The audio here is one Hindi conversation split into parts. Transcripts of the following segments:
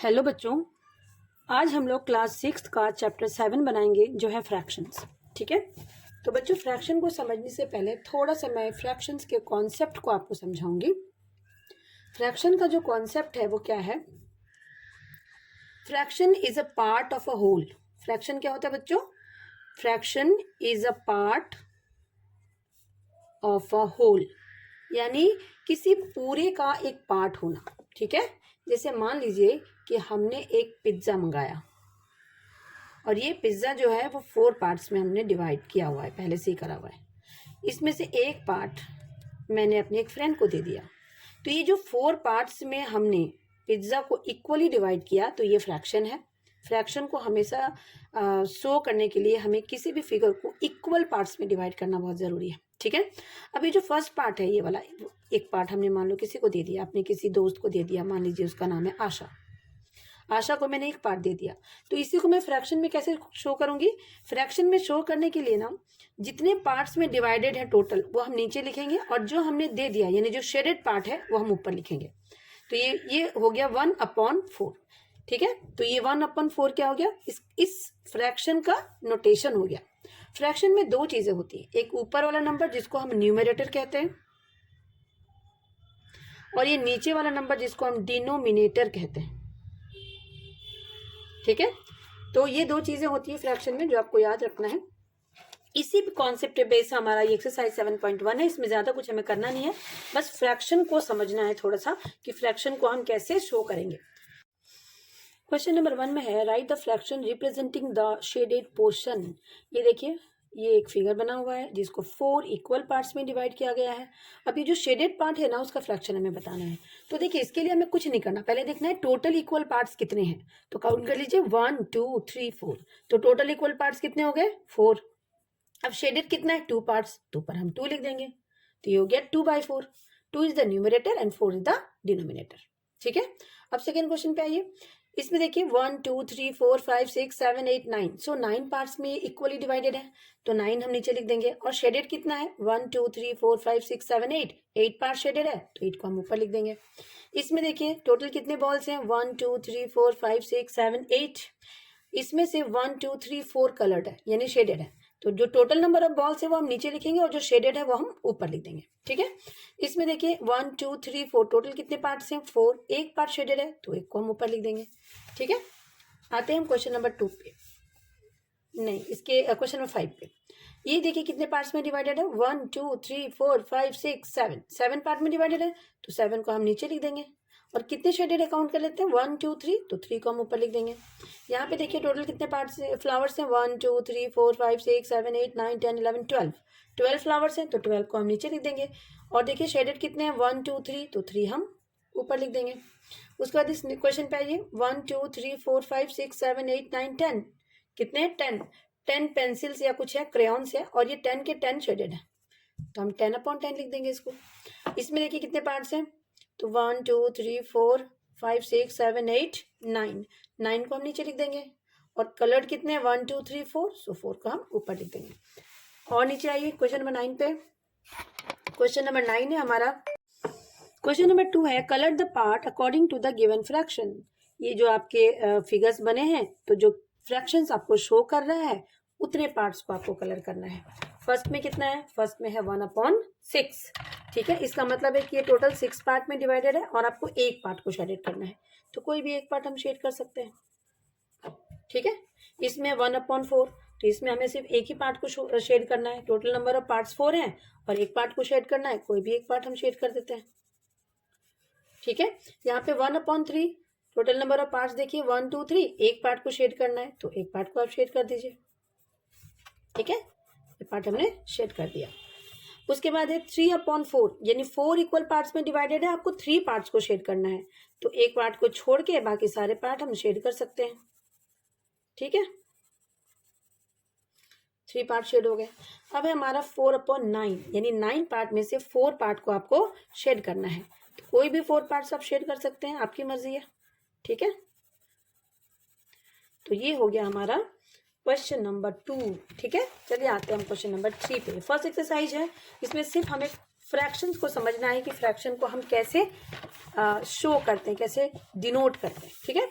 हेलो बच्चों, आज हम लोग क्लास 6 का चैप्टर 7 बनाएंगे जो है फ्रैक्शंस। ठीक है, तो बच्चों फ्रैक्शन को समझने से पहले थोड़ा सा मैं फ्रैक्शंस के कॉन्सेप्ट को आपको समझाऊंगी। फ्रैक्शन का जो कॉन्सेप्ट है वो क्या है? Fraction is a part of a whole. Fraction क्या होता है बच्चों? Fraction is a part of a whole, यानी किसी पूरे का एक पार्ट होना। ठीक है, जैसे मान लीजिए कि हमने एक पिज्ज़ा मंगाया और ये पिज्ज़ा जो है वो 4 पार्ट्स में हमने डिवाइड किया हुआ है, पहले से ही करा हुआ है। इसमें से एक पार्ट मैंने अपने एक फ्रेंड को दे दिया, तो ये जो 4 पार्ट्स में हमने पिज्ज़ा को इक्वली डिवाइड किया तो ये फ्रैक्शन है। फ्रैक्शन को हमेशा शो करने के लिए हमें किसी भी फिगर को इक्वल पार्ट्स में डिवाइड करना बहुत ज़रूरी है। ठीक है, अभी जो फर्स्ट पार्ट है ये वाला, एक पार्ट हमने मान लो किसी को दे दिया, अपने किसी दोस्त को दे दिया, मान लीजिए उसका नाम है आशा। आशा को मैंने एक पार्ट दे दिया, तो इसी को मैं फ्रैक्शन में कैसे शो करूंगी? फ्रैक्शन में शो करने के लिए ना, जितने पार्ट्स में डिवाइडेड है टोटल वो हम नीचे लिखेंगे और जो हमने दे दिया यानी जो शेडेड पार्ट है वो हम ऊपर लिखेंगे। तो ये हो गया 1/4। ठीक है, तो ये 1/4 क्या हो गया? इस फ्रैक्शन का नोटेशन हो गया। फ्रैक्शन में दो चीजें होती है, एक ऊपर वाला नंबर जिसको हम न्यूमरेटर कहते हैं और ये नीचे वाला नंबर जिसको हम डिनोमिनेटर कहते हैं। ठीक है, तो ये दो चीजें होती है फ्रैक्शन में जो आपको याद रखना है। इसी कॉन्सेप्ट पे बेस हमारा ये एक्सरसाइज 7.1 है। इसमें ज्यादा कुछ हमें करना नहीं है, बस फ्रैक्शन को समझना है थोड़ा सा कि फ्रैक्शन को हम कैसे शो करेंगे। क्वेश्चन नंबर 1 में है right the fraction representing the shaded portion. ये देखिए, ये एक फिगर बना हुआ है जिसको 4 इक्वल पार्ट्स में डिवाइड किया गया है। अब ये जो शेडेड पार्ट है ना उसका फ्रैक्शन हमें बताना है। तो देखिए, इसके लिए हमें कुछ नहीं करना, पहले देखना है टोटल इक्वल पार्ट्स कितने हैं। तो काउंट कर लीजिए 1 2 3 4। तो टोटल इक्वल पार्ट्स कितने हो गए? 4। अब शेडेड कितना है? 2 पार्ट्स, तो पर हम 2 लिख देंगे, तो ये हो गया 2/4। 2 is the numerator and 4 is the denominator. ठीक है, अब सेकेंड क्वेश्चन पे आइए। इसमें देखिए 1 2 3 4 5 6 7 8 9, सो 9 पार्ट्स में इक्वली डिवाइडेड है, तो 9 हम नीचे लिख देंगे। और शेडेड कितना है? 1 2 3 4 5 6 7 8, 8 पार्ट शेडेड है, तो 8 को हम ऊपर लिख देंगे। इसमें देखिए टोटल कितने बॉल्स हैं? 1 2 3 4 5 6 7 8। इसमें से 1 2 3 4 कलर्ड है यानी शेडेड है, तो जो टोटल नंबर ऑफ बॉल्स है वो हम नीचे लिखेंगे और जो शेडेड है वो हम ऊपर लिख देंगे। ठीक है, इसमें देखिए 1 2 3 4 टोटल कितने पार्ट्स हैं? 4। एक पार्ट शेडेड है तो एक को हम ऊपर लिख देंगे। ठीक है, आते हैं हम क्वेश्चन नंबर 2 पे, नहीं इसके क्वेश्चन नंबर 5 पे। ये देखिए कितने पार्ट्स में डिवाइडेड है? 1 2 3 4 5 6 7, 7 पार्ट में डिवाइडेड है, तो 7 को हम नीचे लिख देंगे। और कितने शेडेड है काउंट कर लेते हैं, 1 2 3, तो 3 को हम ऊपर लिख देंगे। यहाँ पे देखिए टोटल कितने पार्ट्स फ्लावर्स हैं? 1 2 3 4 5 6 7 8 9 10 11 12, 12 फ्लावर्स हैं, तो 12 को हम नीचे लिख देंगे। और देखिए शेडेड कितने हैं? 1 2 3, तो 3 हम ऊपर लिख देंगे। उसके बाद इस क्वेश्चन पे आइए, 1 2 3 4 5 6 7 8 9 10, कितने? 10 पेंसिल्स या कुछ है, क्रेयॉन्स है, और ये 10 के 10 शेडेड है, तो हम 10/10 लिख देंगे इसको। इसमें देखिए कितने पार्ट्स हैं? तो 1 2 3 4 5 6 7 8 9, 9 को हम नीचे लिख देंगे। और कलर्ड कितने हैं? 1 2 3 4, सो 4 को हम ऊपर लिख देंगे। और नीचे आइए क्वेश्चन नंबर 9 पे। क्वेश्चन नंबर 9 है हमारा। क्वेश्चन नंबर 2 है colour the part according to the given fraction. ये जो आपके फिगर्स बने हैं, तो जो फ्रैक्शंस आपको शो कर रहा है उतने पार्ट्स को आपको कलर करना है। फर्स्ट में कितना है? फर्स्ट में है 1/6। ठीक है, इसका मतलब है कि ये टोटल 6 पार्ट में डिवाइडेड है और आपको एक पार्ट को शेडेड करना है, तो कोई भी एक पार्ट हम शेड कर सकते हैं। ठीक है, इसमें 1/4, तो इसमें हमें सिर्फ एक ही पार्ट को शेड करना है। टोटल नंबर ऑफ पार्ट्स 4 हैं और एक पार्ट को शेड करना है, कोई भी एक पार्ट हम शेड कर देते हैं। ठीक है, यहाँ पे 1/3, टोटल नंबर ऑफ पार्ट्स देखिए 1 2 3, एक पार्ट को शेड करना है, तो एक पार्ट को आप शेड कर दीजिए। ठीक है, ये पार्ट हमने शेड कर दिया। उसके बाद है 3/4, यानी 4 इक्वल पार्ट्स में डिवाइडेड है, आपको 3 पार्ट्स को शेड करना है, तो एक पार्ट को छोड़ के बाकी सारे पार्ट हम शेड कर सकते हैं। ठीक है, 3 पार्ट शेड हो गए। अब है हमारा 4/9, यानी 9 पार्ट में से 4 पार्ट को आपको शेड करना है, तो कोई भी 4 पार्ट्स आप शेड कर सकते हैं, आपकी मर्जी है। ठीक है, तो ये हो गया हमारा क्वेश्चन नंबर 2। ठीक है, चलिए आते हैं हम क्वेश्चन नंबर 3 पे। फर्स्ट एक्सरसाइज है, इसमें सिर्फ हमें फ्रैक्शंस को समझना है कि फ्रैक्शन को हम कैसे शो करते हैं, कैसे डिनोट करते हैं। ठीक है,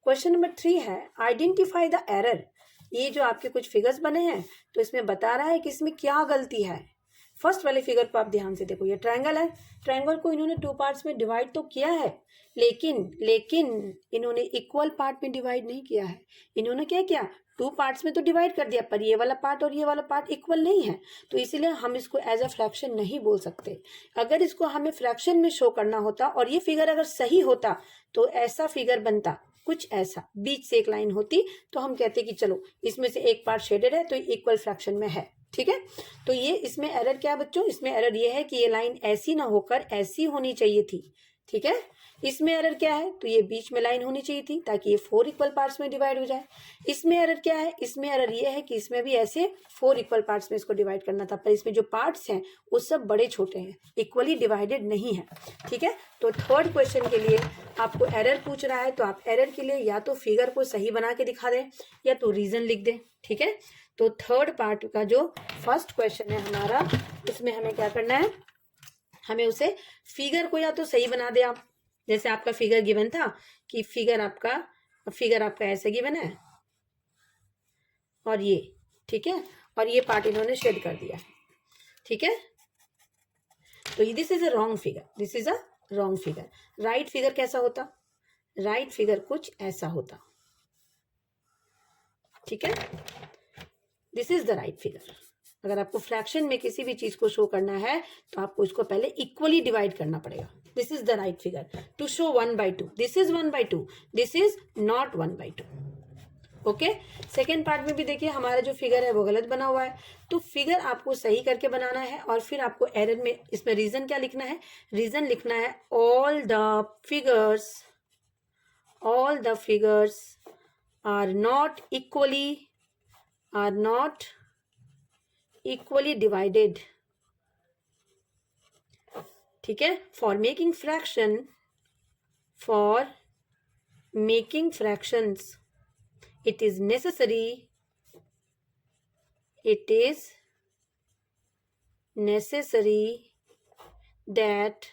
क्वेश्चन नंबर 3 है आइडेंटिफाई द एरर। ये जो आपके कुछ फिगर्स बने हैं तो इसमें बता रहा है कि इसमें क्या गलती है। फर्स्ट वाले फिगर को आप ध्यान से देखो, ये ट्रायंगल है, ट्रायंगल को इन्होंने 2 पार्ट्स में डिवाइड तो किया है, लेकिन इन्होंने इक्वल पार्ट में डिवाइड नहीं किया है। इन्होंने क्या किया, 2 पार्ट्स में तो डिवाइड कर दिया, पर ये वाला पार्ट और ये वाला पार्ट इक्वल नहीं है, तो इसीलिए हम इसको एज अ फ्रैक्शन नहीं बोल सकते। अगर इसको हमें फ्रैक्शन में शो करना होता और ये फिगर अगर सही होता तो ऐसा फिगर बनता, कुछ ऐसा, बीच से एक लाइन होती, तो हम कहते कि चलो इसमें से एक पार्ट शेडेड है तो इक्वल फ्रैक्शन में है। ठीक है, तो ये इसमें एरर क्या है बच्चों, इसमें एरर ये है कि ये लाइन ऐसी ना होकर ऐसी होनी चाहिए थी। ठीक है, इसमें एरर क्या है, तो ये बीच में लाइन होनी चाहिए थी ताकि ये 4 इक्वल पार्ट्स में डिवाइड हो जाए। इसमें एरर क्या है, इसमें एरर ये है कि इसमें भी ऐसे 4 इक्वल पार्ट्स में इसको डिवाइड करना था, पर इसमें जो पार्ट्स हैं वो सब बड़े छोटे हैं, इक्वली डिवाइडेड नहीं है। ठीक है, तो थर्ड क्वेश्चन के लिए आपको एरर पूछ रहा है तो आप एरर के लिए या तो फिगर को सही बना के दिखा दें या तो रीजन लिख दें। ठीक है, तो थर्ड पार्ट का जो फर्स्ट क्वेश्चन है हमारा, उसमें हमें क्या करना है, हमें उसे फिगर को या तो सही बना दे आप, जैसे आपका फिगर गिवन था कि फिगर आपका ऐसे गिवन है और ये, ठीक है, और ये पार्ट इन्होंने शेड कर दिया। ठीक है, तो this is a wrong figure, this is a wrong figure. Right figure कैसा होता, राइट फिगर कुछ ऐसा होता। ठीक है, this is the right figure. अगर आपको फ्रैक्शन में किसी भी चीज को शो करना है तो आपको इसको पहले इक्वली डिवाइड करना पड़ेगा। This is the right figure to show 1/2, this is 1/2, this is not 1/2। Okay, second part में भी देखिए हमारा जो फिगर है वो गलत बना हुआ है, तो फिगर आपको सही करके बनाना है और फिर आपको एरर में इसमें रीजन क्या लिखना है, रीजन लिखना है all the figures are not equally divided। ठीक है, for making fractions it is necessary that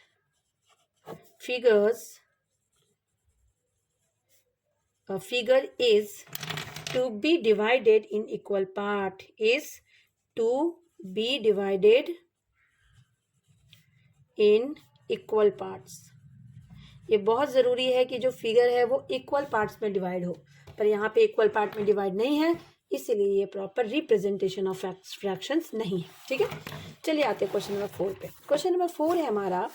a figure is to be divided in equal part, is to be divided in equal parts। ये बहुत जरूरी है कि जो फिगर है वो इक्वल पार्ट्स में डिवाइड हो, पर यहाँ पे इक्वल पार्ट में डिवाइड नहीं है, इसीलिए ये प्रॉपर रिप्रेजेंटेशन ऑफ फ्रैक्शंस नहीं है। ठीक है, चलिए आते हैं क्वेश्चन नंबर 4 पे। क्वेश्चन नंबर 4 है हमारा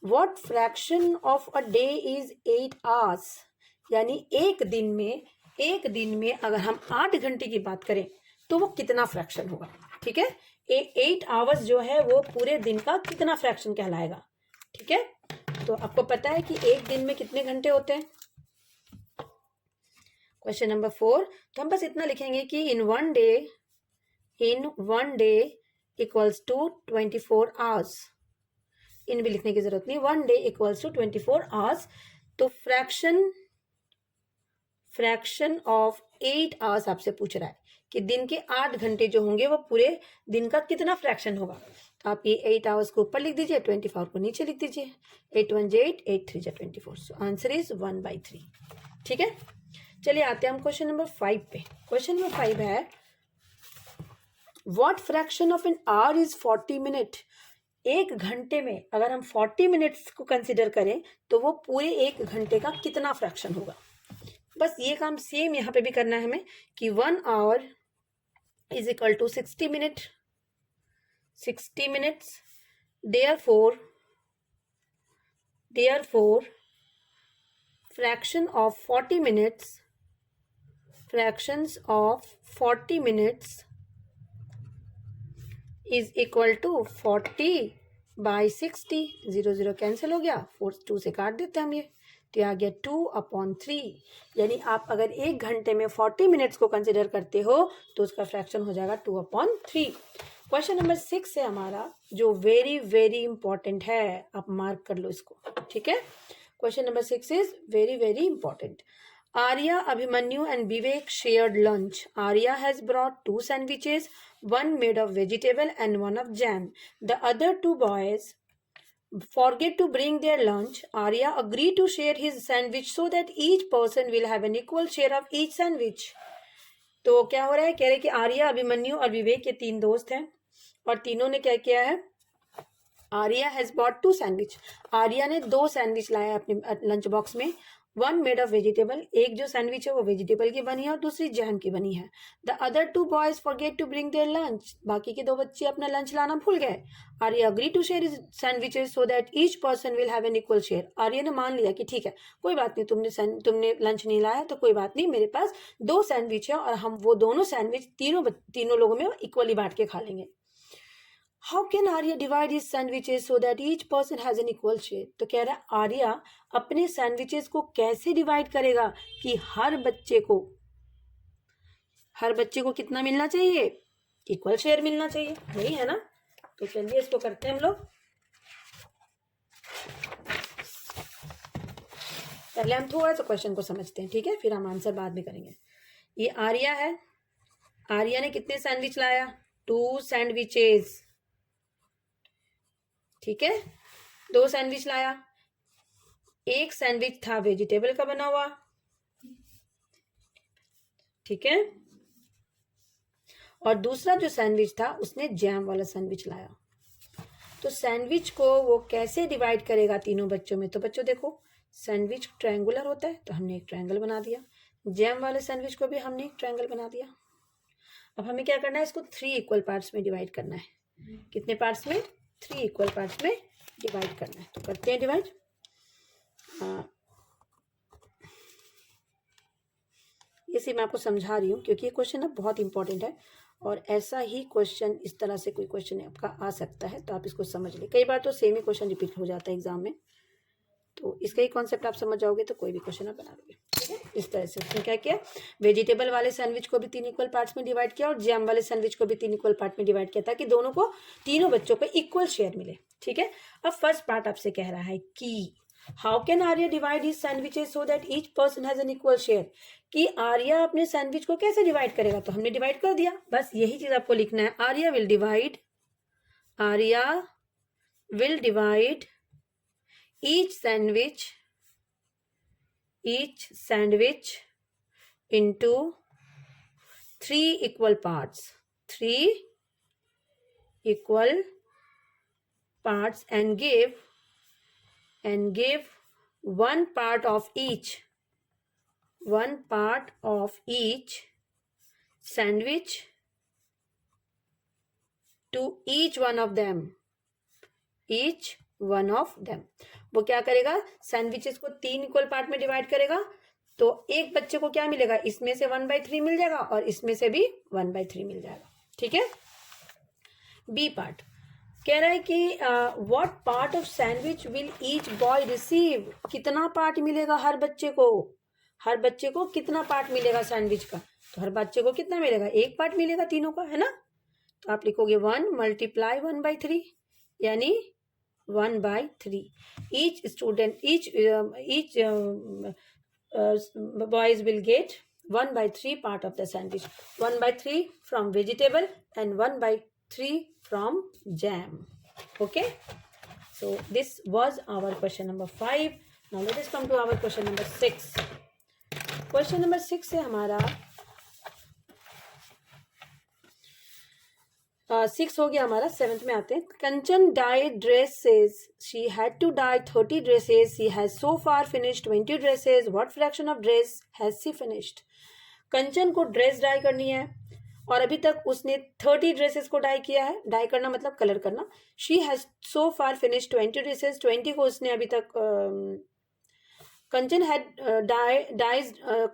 what fraction of a day is 8 hours। यानी एक दिन में अगर हम 8 घंटे की बात करें तो वो कितना फ्रैक्शन होगा। ठीक है, 8 hours जो है वो पूरे दिन का कितना फ्रैक्शन कहलाएगा। ठीक है, तो आपको पता है कि एक दिन में कितने घंटे होते हैं। क्वेश्चन नंबर 4, तो हम बस इतना लिखेंगे कि in one day equals to 24 hours। In भी लिखने की जरूरत नहीं, 1 day इक्वल्स टू 24 hours। तो फ्रैक्शन ऑफ 8 hours आपसे पूछ रहा है कि दिन के 8 घंटे जो होंगे वो पूरे दिन का कितना फ्रैक्शन होगा। तो आप ये 8 hours को ऊपर लिख दीजिए, 24 को नीचे लिख दीजिए, 8 1 8, 8 3 24। सो आंसर इज 1/3। ठीक है, चलिए आते हैं हम क्वेश्चन नंबर 5 पे। क्वेश्चन नंबर 5 है what fraction of an hour is 40 minute. एक घंटे में अगर हम 40 मिनट्स को कंसिडर करें तो वो पूरे एक घंटे का कितना फ्रैक्शन होगा। बस ये काम सेम यहाँ पे भी करना है हमें कि 1 hour is equal to 60 minutes। therefore fractions of 40 minutes is equal to 40/60। 0 0 cancel हो गया, 4 2 से काट देते हैं हम ये, तो आ गया 2/3। यानी आप अगर एक घंटे में 40 मिनट्स को कंसिडर करते हो तो उसका फ्रैक्शन हो जाएगा 2/3। क्वेश्चन नंबर 6 है हमारा जो वेरी वेरी इंपॉर्टेंट है, आप मार्क कर लो इसको। ठीक है, question number 6 is very very important. Arya, Abhimanyu and Vivek shared lunch. Arya has brought 2 sandwiches, one made of vegetable and one of jam. The other 2 boys forget to bring their lunch, Arya agreed to share his sandwich so that each person will have an equal share of each sandwich. तो क्या हो रहा है, कह रहे कि आर्या, अभिमन्यु और विवेक ये 3 दोस्त हैं और तीनों ने क्या किया है, Arya has bot 2 sandwich, Arya ने 2 सैंडविच लाया अपने लंच बॉक्स में, 1 मेड ऑफ वेजिटेबल, एक जो सैंडविच है वो वेजिटेबल की बनी है और दूसरी जैम की बनी है। The other 2 boys forget to bring their lunch, बाकी के 2 बच्चे अपना लंच लाना भूल गए। Arya agree to share sandwiches so that each person will have an equal share, Arya ने मान लिया कि ठीक है कोई बात नहीं, तुमने लंच नहीं लाया तो कोई बात नहीं, मेरे पास 2 सैंडविच है और हम वो दोनों सैंडविच तीनों लोगों में इक्वली बांट के खा लेंगे। How can Arya divide his sandwiches so that each person has an equal share? तो कह रहा है आर्या अपने सैंडविचेस को कैसे डिवाइड करेगा कि हर बच्चे को कितना मिलना चाहिए, इक्वल शेयर मिलना चाहिए, यही है ना। तो चलिए इसको करते हैं हम लोग। पहले हम थोड़ा सा क्वेश्चन को समझते हैं, ठीक है, फिर हम आंसर बाद में करेंगे। ये आर्या है, आर्या ने कितने सैंडविच लाया, 2 सैंडविचेस, ठीक है, 2 सैंडविच लाया, एक सैंडविच था वेजिटेबल का बना हुआ, ठीक है, और दूसरा जो सैंडविच था उसने जैम वाला सैंडविच लाया। तो सैंडविच को वो कैसे डिवाइड करेगा तीनों बच्चों में, तो बच्चों देखो सैंडविच ट्रायंगुलर होता है तो हमने एक ट्रायंगल बना दिया, जैम वाले सैंडविच को भी हमने एक ट्रायंगल बना दिया। अब हमें क्या करना है, इसको 3 इक्वल पार्ट्स में डिवाइड करना है। कितने पार्ट्स में, 3 इक्वल पार्ट्स में डिवाइड करना है। तो करते हैं डिवाइड। इसे मैं आपको समझा रही हूँ क्योंकि ये क्वेश्चन ना बहुत इंपॉर्टेंट है और ऐसा ही क्वेश्चन, इस तरह से कोई क्वेश्चन आपका आ सकता है, तो आप इसको समझ लें। कई बार तो सेम ही क्वेश्चन रिपीट हो जाता है एग्जाम में, तो इसका ही कॉन्सेप्ट आप समझ जाओगे तो कोई भी क्वेश्चन आप बना लोगे, ठीक है। इस तरह से उसने क्या किया, वेजिटेबल वाले सैंडविच को भी 3 इक्वल पार्ट्स में डिवाइड किया और जैम वाले सैंडविच को भी 3 इक्वल पार्ट में डिवाइड किया ताकि तीनों बच्चों को इक्वल शेयर मिले, ठीक है। अब फर्स्ट पार्ट आपसे कह रहा है कि how can Arya divide his sandwiches so that each person has an equal share, कि आर्या अपने सैंडविच को कैसे डिवाइड करेगा, तो हमने डिवाइड कर दिया, बस यही चीज आपको लिखना है। Arya will divide each sandwich into 3 equal parts, 3 equal parts and give one part of each sandwich to each one of them, वो क्या करेगा, सैंडविचेस को 3 इक्वल पार्ट में डिवाइड करेगा, तो एक बच्चे को क्या मिलेगा, इसमें से 1/3 मिल जाएगा और इसमें से भी 1/3 मिल जाएगा, ठीक है। बी पार्ट कह रहा है कि what part of sandwich will each boy receive, कितना पार्ट मिलेगा हर बच्चे को कितना पार्ट मिलेगा सैंडविच का, तो हर बच्चे को कितना मिलेगा, 1 पार्ट मिलेगा तीनों का, है ना। तो आप लिखोगे 1 × 1/3 यानी 1/3। each boys will get 1/3 part of the sandwich, 1/3 from vegetable and 1/3 from jam. Okay, so this was our question number 5. Now let us come to our question number 6. Question number 6 है हमारा 6 हो गया हमारा, 7th में आते हैं। Kanchan dyed dresses, she had to dye 30 dresses, she has so far finished 20 dresses, what fraction of dress has she finished. Kanchan को ड्रेस डाई करनी है और अभी तक उसने 30 ड्रेसेस को डाई किया है, डाई करना मतलब कलर करना। She has so far finished 20 dresses, 20 को उसने अभी तक कंचन हैड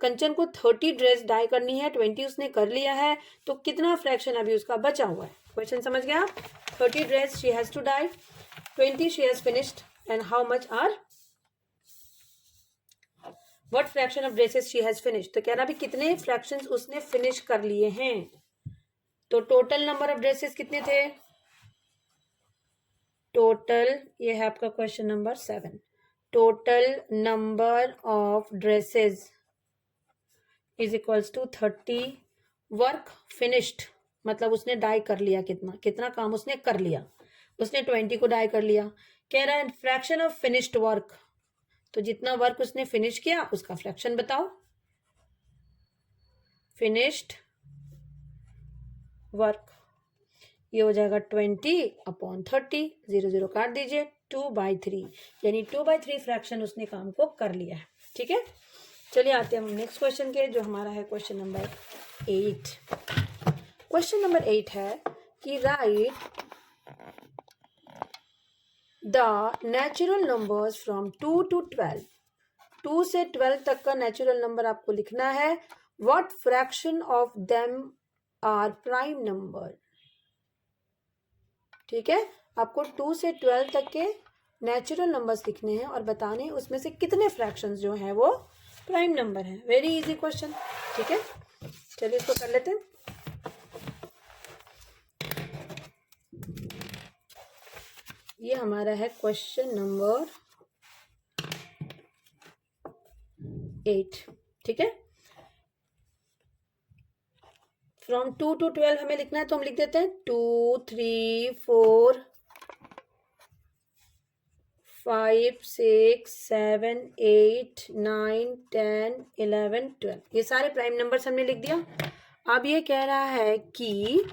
कंचन को 30 ड्रेस डाई करनी है, 20 उसने कर लिया है, तो कितना फ्रैक्शन अभी उसका बचा हुआ है। क्वेश्चन समझ गया, 30 dress she has to dye, 20 she has finished and how much are what fraction of dresses she has finished. तो कह रहा अभी कितने फ्रैक्शंस उसने फिनिश कर लिए हैं, तो टोटल नंबर ऑफ ड्रेसेस कितने थे, टोटल, ये है आपका question number 7, total number of dresses is equals to 30, work finished मतलब उसने डाई कर लिया, कितना काम उसने कर लिया, उसने 20 को डाई कर लिया, कह रहा है फ्रैक्शन ऑफ फिनिश्ड वर्क, तो जितना वर्क उसने फिनिश किया उसका फ्रैक्शन बताओ। फिनिश्ड वर्क ये हो जाएगा 20/30, 0 0 काट दीजिए, 2/3, यानी 2/3 फ्रैक्शन उसने काम को कर लिया है। ठीक है, चलिए आते हैं हम नेक्स्ट क्वेश्चन के, जो हमारा है क्वेश्चन नंबर 8। क्वेश्चन नंबर 8 है कि write the natural numbers from 2 to 12, 2 से 12 तक का नेचुरल नंबर आपको लिखना है। What fraction of them are prime number. ठीक है, आपको 2 से 12 तक के नेचुरल नंबर्स लिखने हैं और बताने हैं उसमें से कितने फ्रैक्शंस जो हैं वो प्राइम नंबर हैं। Very easy question. ठीक है, चलिए इसको कर लेते हैं। ये हमारा है क्वेश्चन नंबर 8। ठीक है, फ्रॉम 2 to 12 हमें लिखना है, तो हम लिख देते हैं 2 3 4 5 6 7 8 9 10 11 12, ये सारे प्राइम नंबर्स हमने लिख दिया। अब ये कह रहा है कि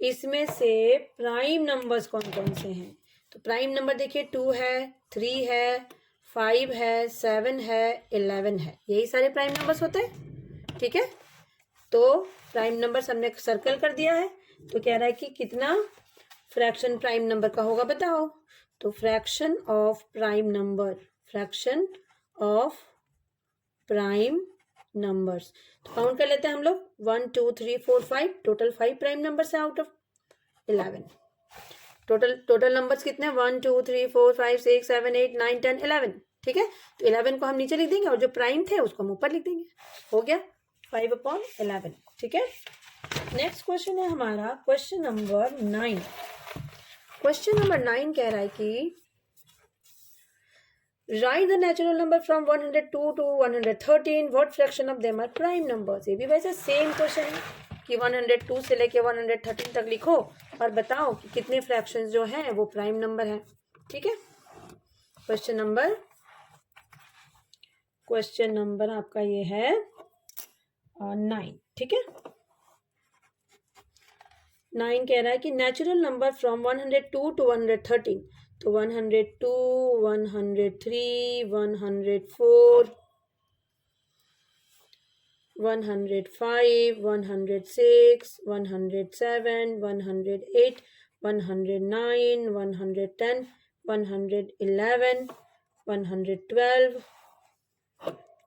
इसमें से प्राइम नंबर्स कौन कौन से हैं। तो प्राइम नंबर देखिए 2 है, 3 है, 5 है, 7 है, 11 है, यही सारे प्राइम नंबर्स होते हैं। ठीक है, तो प्राइम नंबर्स हमने सर्कल कर दिया है। तो कह रहा है कि कितना फ्रैक्शन प्राइम नंबर का होगा बताओ। तो fraction of prime number, fraction of prime numbers, तो काउंट कर लेते हैं हम लोग 1 2 3 4 5, टोटल 5 प्राइम नंबर्स है आउट ऑफ 11। टोटल नंबर्स कितने हैं 1 2 3 4 5 6 7 8 9 10 11। ठीक है, तो 11 को हम नीचे लिख देंगे और जो प्राइम थे उसको हम ऊपर लिख देंगे, हो गया 5/11। ठीक है, नेक्स्ट क्वेश्चन है हमारा क्वेश्चन नंबर 9। क्वेश्चन नंबर 9 कह रहा है कि write the natural number from 102 to 113, what fraction of them are prime numbers. ये भी वैसे सेम क्वेश्चन है कि 102 से लेके 113 तक लिखो और बताओ कि कितने फ्रैक्शंस जो हैं वो प्राइम नंबर हैं। ठीक है, क्वेश्चन नंबर आपका ये है 9। ठीक है, 9 कह रहा है कि नेचुरल नंबर फ्रॉम 102 to 113, तो 102 103 104 105 106 107 108 109 110 111 112,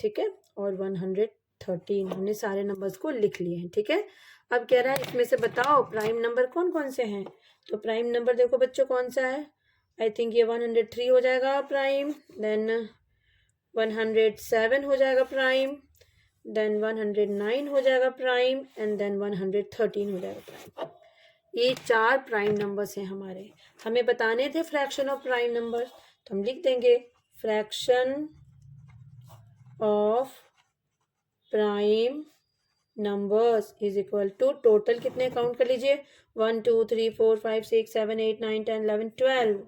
ठीक है, और 113 हमने सारे नंबर्स को लिख लिए हैं। ठीक है, अब कह रहा है इसमें से बताओ प्राइम नंबर कौन कौन से हैं। तो प्राइम नंबर देखो बच्चों कौन सा है, आई थिंक ये 103 हो जाएगा प्राइम, देन 107 हो जाएगा प्राइम, देन 109 हो जाएगा प्राइम, एंड देन 113 हो जाएगा प्राइम। ये 4 प्राइम नंबर्स हैं हमारे, हमें बताने थे फ्रैक्शन ऑफ प्राइम नंबर्स, तो हम लिख देंगे fraction of prime numbers is equal to total कितने काउंट कर लीजिए 1 2 3 4 5 6 7 8 9 10 11 12,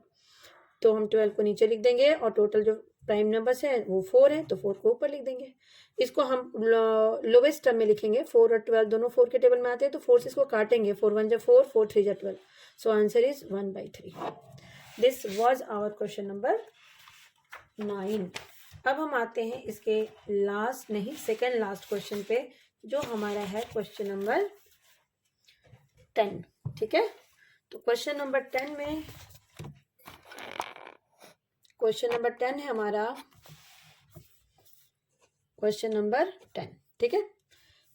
तो हम 12 को नीचे लिख देंगे और टोटल जो प्राइम नंबर्स है वो 4 है, तो 4 को ऊपर लिख देंगे। इसको हम लोवेस्ट टर्म में लिखेंगे, 4 और 12 दोनों 4 के टेबल में आते हैं, तो 4 से इसको काटेंगे, 4 1 जा 4 4 3 जा 12, so answer is 1/3। This was our question number 9। अब हम आते हैं इसके लास्ट नहीं सेकेंड लास्ट क्वेश्चन पे, जो हमारा है क्वेश्चन नंबर 10। ठीक है, तो क्वेश्चन नंबर 10 में क्वेश्चन नंबर 10 है हमारा क्वेश्चन नंबर 10। ठीक है,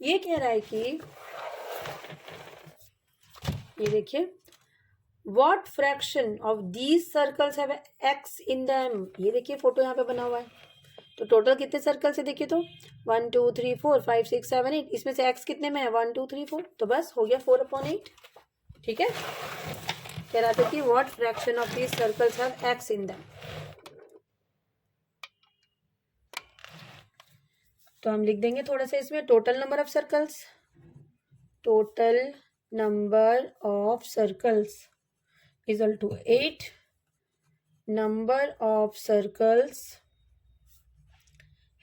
ये कह रहा है कि ये देखिए what fraction of these circles have X in them. ये देखिए फोटो यहाँ पे बना हुआ है, तो टोटल कितने सर्कल से देखिए तो 1 2 3 4 5 6 7 8, इसमें से एक्स कितने में है 1 2 3 4, तो बस हो गया 4/8। ठीक है, कह रहा था कि what fraction of these circles have X in them, तो हम लिख देंगे थोड़ा सा इसमें total number of circles, total number of circles equal to 8 number of circles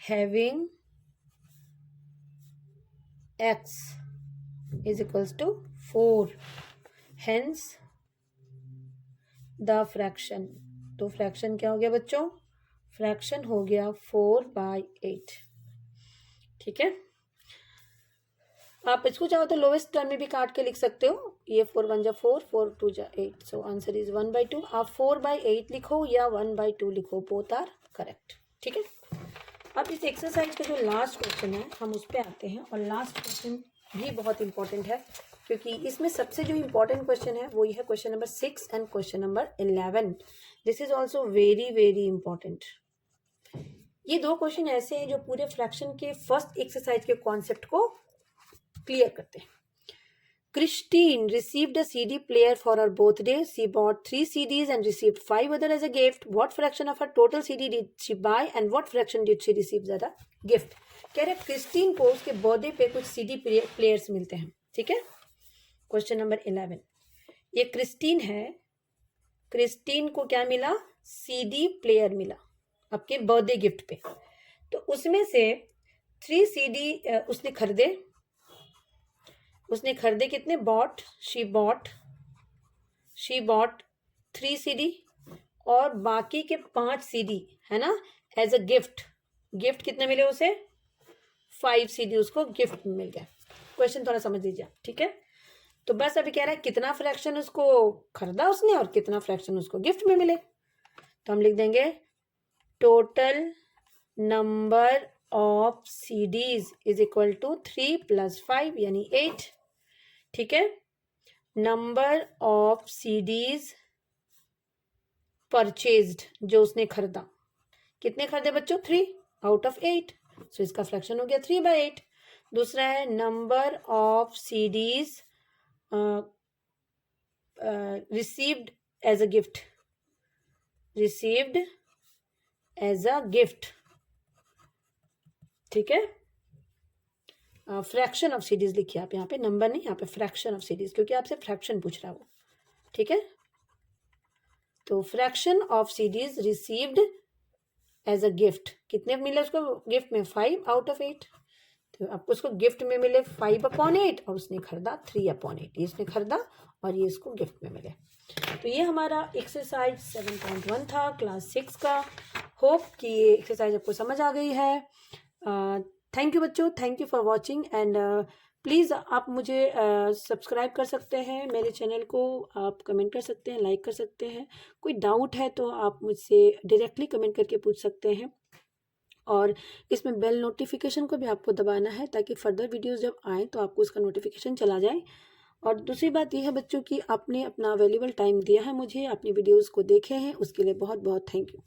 having x is equals to 4, hence the fraction, तो फ्रैक्शन क्या हो गया बच्चों, फ्रैक्शन हो गया 4/8। ठीक है, आप इसको चाहो तो लोवेस्ट टर्म में भी काट के लिख सकते हो, ये 4 1 जा 4, 4 2 जा 8, सो आंसर इज 1/2। आप 4/8 लिखो या 1/2 लिखो, बोथ आर करेक्ट। ठीक है, अब इस एक्सरसाइज का जो लास्ट क्वेश्चन है हम उस पर आते हैं, और लास्ट क्वेश्चन भी बहुत इंपॉर्टेंट है, क्योंकि इसमें सबसे जो इंपॉर्टेंट क्वेश्चन है वो ये है question number 6 and question number 11। This is also very very important. ये दो क्वेश्चन ऐसे हैं जो पूरे फ्रैक्शन के फर्स्ट एक्सरसाइज के कॉन्सेप्ट को क्लियर करते हैं। Christine received a CD player for her birthday. She bought 3 CDs and received 5 other as a gift. What fraction of her total CD did she buy and what fraction did she receive as a gift? कह रहे क्रिस्टीन को उसके बर्थडे पे कुछ CD प्लेयर्स मिलते हैं। ठीक है, क्वेश्चन नंबर 11, ये क्रिस्टीन है, क्रिस्टीन को क्या मिला, CD प्लेयर मिला आपके बर्थडे गिफ्ट पे। तो उसमें से 3 CD उसने खरीदे, उसने खरीदे कितने, बॉट, शी बॉट 3 CD, और बाकी के 5 CD है ना एज अ गिफ्ट। गिफ्ट कितने मिले उसे, 5 CD उसको गिफ्ट में मिल गया। क्वेश्चन थोड़ा समझ लीजिए। ठीक है, तो बस अभी कह रहा है कितना फ्रैक्शन उसको खरीदा उसने और कितना फ्रैक्शन उसको गिफ्ट में मिले। तो हम लिख देंगे total number of CDs is equal to 3 + 5 यानी 8। ठीक है, नंबर ऑफ CDs परचेज्ड, जो उसने खरीदा, कितने खरीदे बच्चों, 3 आउट ऑफ 8, सो इसका फ्रैक्शन हो गया 3/8। दूसरा है number of CDs received as a gift, received as a gift. ठीक है, फ्रैक्शन ऑफ CDs लिखिए आप यहाँ पे, नंबर नहीं, यहाँ पे फ्रैक्शन ऑफ CDs, क्योंकि आपसे फ्रैक्शन पूछ रहा है वो। ठीक है, तो fraction of CDs received as a gift, कितने मिले उसको गिफ्ट में, 5 आउट ऑफ 8। तो आपको उसको गिफ्ट में मिले 5/8 और उसने खरीदा 3/8, ये इसने खरीदा और ये इसको गिफ्ट में मिले। तो ये हमारा एक्सरसाइज 7.1 था क्लास 6 का। होप कि ये एक्सरसाइज आपको समझ आ गई है। थैंक यू बच्चों, thank you for watching, and please आप मुझे सब्सक्राइब कर सकते हैं मेरे चैनल को, आप कमेंट कर सकते हैं, लाइक कर सकते हैं। कोई डाउट है तो आप मुझसे डायरेक्टली कमेंट करके पूछ सकते हैं, और इसमें बेल नोटिफिकेशन को भी आपको दबाना है ताकि फर्दर वीडियोस जब आएँ तो आपको उसका नोटिफिकेशन चला जाए। और दूसरी बात यह है बच्चों कि आपने अपना वैल्यूएबल टाइम दिया है मुझे, अपनी वीडियोस को देखे हैं, उसके लिए बहुत बहुत थैंक यू।